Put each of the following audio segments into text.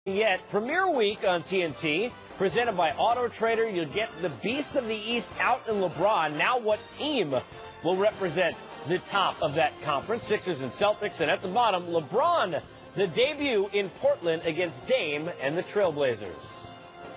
Yet, Premier Week on TNT, presented by Auto Trader. You'll get the Beast of the East out in LeBron. Now what team will represent the top of that conference? Sixers and Celtics. And at the bottom, LeBron, the debut in Portland against Dame and the Trailblazers.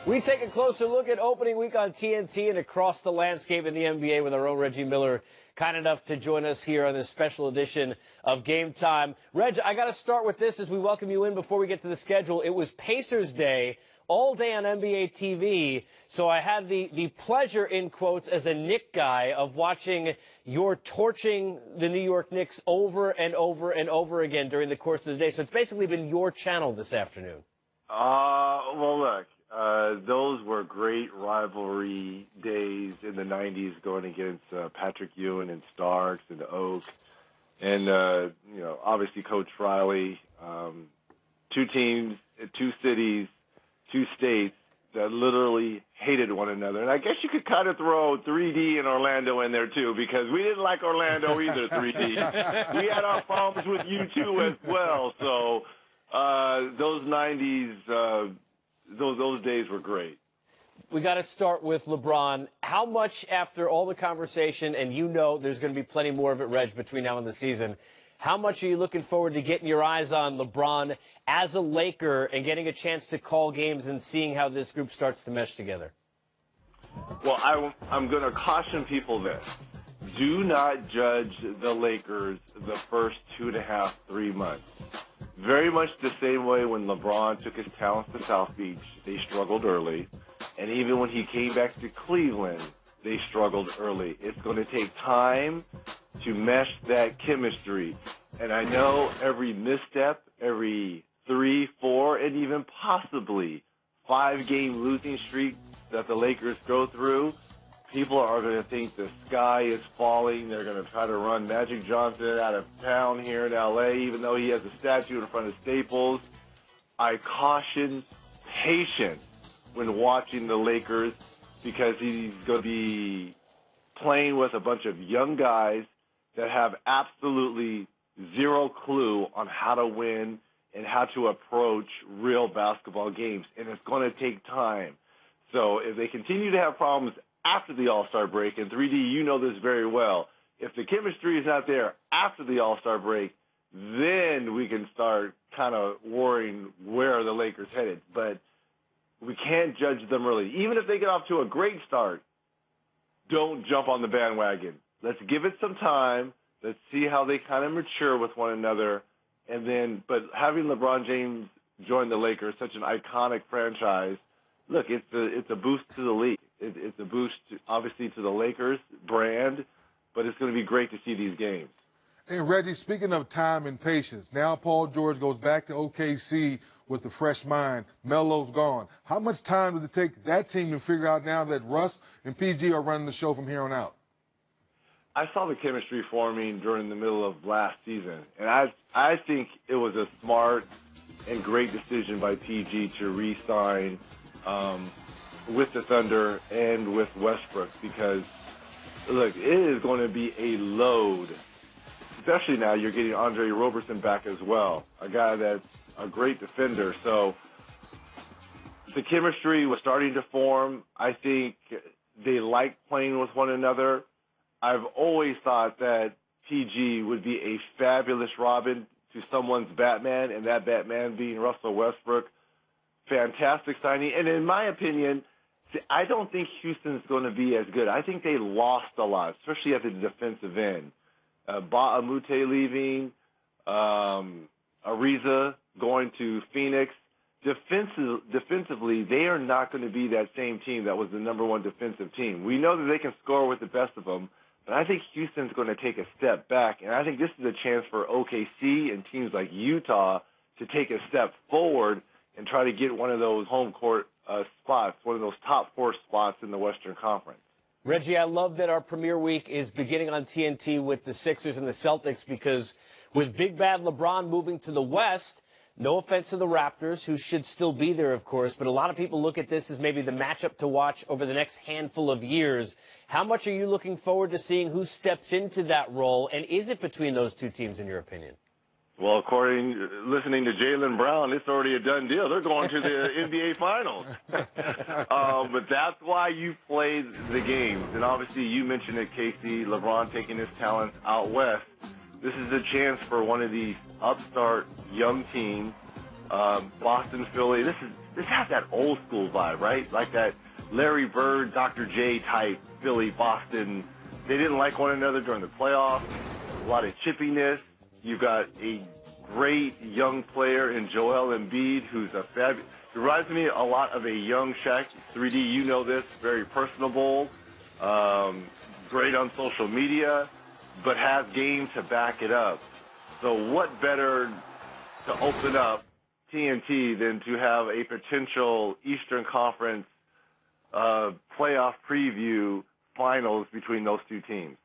We take a closer look at opening week on TNT and across the landscape in the NBA with our own Reggie Miller, kind enough to join us here on this special edition of Game Time. Reg, I got to start with this as we welcome you in before we get to the schedule. It was Pacers Day all day on NBA TV, so I had the pleasure, in quotes, as a Knick guy, of watching your torching the New York Knicks over and over and over again during the course of the day. So it's basically been your channel this afternoon. Well, look. Those were great rivalry days in the 90s going against Patrick Ewing and Starks and Oak. And, obviously Coach Riley. Two teams, two cities, two states that literally hated one another. And I guess you could kind of throw 3D and Orlando in there, too, because we didn't like Orlando either, 3D. We had our problems with you, too, as well. So those 90s... Those days were great. We got to start with LeBron. How much, after all the conversation, and you know there's going to be plenty more of it, Reg, between now and the season, how much are you looking forward to getting your eyes on LeBron as a Laker and getting a chance to call games and seeing how this group starts to mesh together? Well, I'm going to caution people this. Do not judge the Lakers the first 2.5, 3 months. Very much the same way when LeBron took his talents to South Beach, they struggled early. And even when he came back to Cleveland, they struggled early. It's going to take time to mesh that chemistry. And I know every misstep, every 3, 4, and even possibly 5-game losing streak that the Lakers go through, people are going to think the sky is falling. They're going to try to run Magic Johnson out of town here in L.A., even though he has a statue in front of Staples. I caution patience when watching the Lakers because he's going to be playing with a bunch of young guys that have absolutely zero clue on how to win and how to approach real basketball games. And it's going to take time. So if they continue to have problems after the All-Star break, and 3D, you know this very well, if the chemistry is not there after the All-Star break, then we can start kind of worrying where are the Lakers headed. But we can't judge them early. Even if they get off to a great start, don't jump on the bandwagon. Let's give it some time. Let's see how they kind of mature with one another. And then, but having LeBron James join the Lakers, such an iconic franchise, look, it's a boost to the league. It's a boost, obviously, to the Lakers brand, but it's going to be great to see these games. And, Reggie, speaking of time and patience, now Paul George goes back to OKC with the fresh mind. Melo's gone. How much time does it take that team to figure out now that Russ and PG are running the show from here on out? I saw the chemistry forming during the middle of last season, and I think it was a smart and great decision by PG to re-sign with the Thunder and with Westbrook because, look, it is going to be a load, especially now you're getting Andre Roberson back as well, a guy that's a great defender. So the chemistry was starting to form. I think they like playing with one another. I've always thought that PG would be a fabulous Robin to someone's Batman, and that Batman being Russell Westbrook. Fantastic signing. And in my opinion, I don't think Houston's going to be as good. I think they lost a lot, especially at the defensive end. Ba Amute leaving, Ariza going to Phoenix. Defensively, they are not going to be that same team that was the number one defensive team. We know that they can score with the best of them, but I think Houston's going to take a step back. And I think this is a chance for OKC and teams like Utah to take a step forward and try to get one of those home court spots, one of those top 4 spots in the Western Conference. Reggie, I love that our premiere week is beginning on TNT with the Sixers and the Celtics because with Big Bad LeBron moving to the West, no offense to the Raptors, who should still be there, of course, but a lot of people look at this as maybe the matchup to watch over the next handful of years. How much are you looking forward to seeing who steps into that role, and is it between those two teams, in your opinion? Well, listening to Jaylen Brown, it's already a done deal. They're going to the NBA Finals. But that's why you play the games. And obviously, you mentioned it, Casey, LeBron taking his talents out west. This is a chance for one of these upstart young teams, Boston, Philly. This has that old school vibe, right? Like that Larry Bird, Dr. J type Philly, Boston. They didn't like one another during the playoffs. A lot of chippiness. You've got a great young player in Joel Embiid, who's a fabulous. He reminds me a lot of a young Shaq. 3D, you know this, very personable, great on social media, but has game to back it up. So what better to open up TNT than to have a potential Eastern Conference playoff preview finals between those two teams?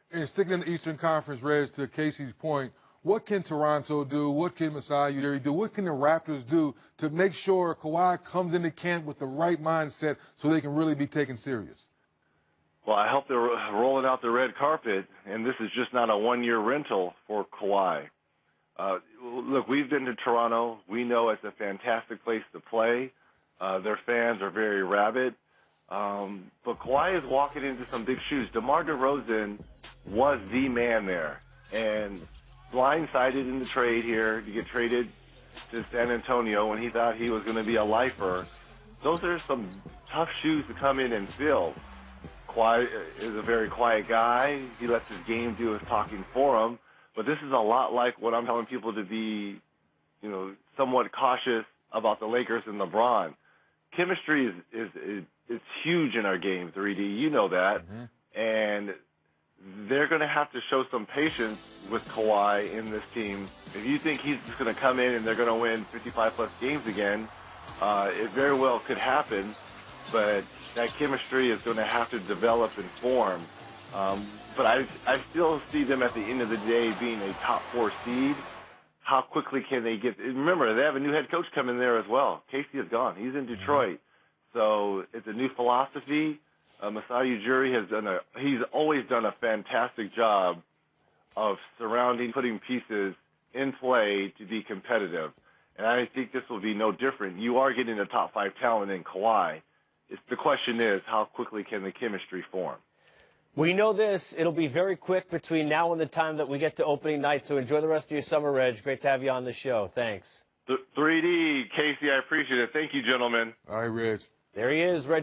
And sticking in the Eastern Conference, Reg, to Casey's point, what can Toronto do? What can Masai Ujiri do? What can the Raptors do to make sure Kawhi comes into camp with the right mindset so they can really be taken serious? Well, I hope they're rolling out the red carpet, and this is just not a one-year rental for Kawhi. Look, we've been to Toronto. We know it's a fantastic place to play. Their fans are very rabid. But Kawhi is walking into some big shoes. DeMar DeRozan was the man there, and blindsided in the trade here to get traded to San Antonio when he thought he was going to be a lifer. Those are some tough shoes to come in and fill. Kawhi is a very quiet guy. He lets his game do his talking for him. But this is a lot like what I'm telling people to be, somewhat cautious about the Lakers and LeBron. Chemistry is huge in our game, 3D. You know that. Mm-hmm. And they're going to have to show some patience with Kawhi in this team. If you think he's just going to come in and they're going to win 55-plus games again, it very well could happen. But that chemistry is going to have to develop and form. But I still see them at the end of the day being a top 4 seed. How quickly can they get? Remember, they have a new head coach coming there as well. Casey is gone. He's in Detroit. So it's a new philosophy. Masai Ujiri he's always done a fantastic job of putting pieces in play to be competitive. And I think this will be no different. You are getting a top 5 talent in Kawhi. The question is, how quickly can the chemistry form? We know this. It'll be very quick between now and the time that we get to opening night. So enjoy the rest of your summer, Reg. Great to have you on the show. Thanks. 3D, Casey, I appreciate it. Thank you, gentlemen. All right, Reg. There he is, Reggie.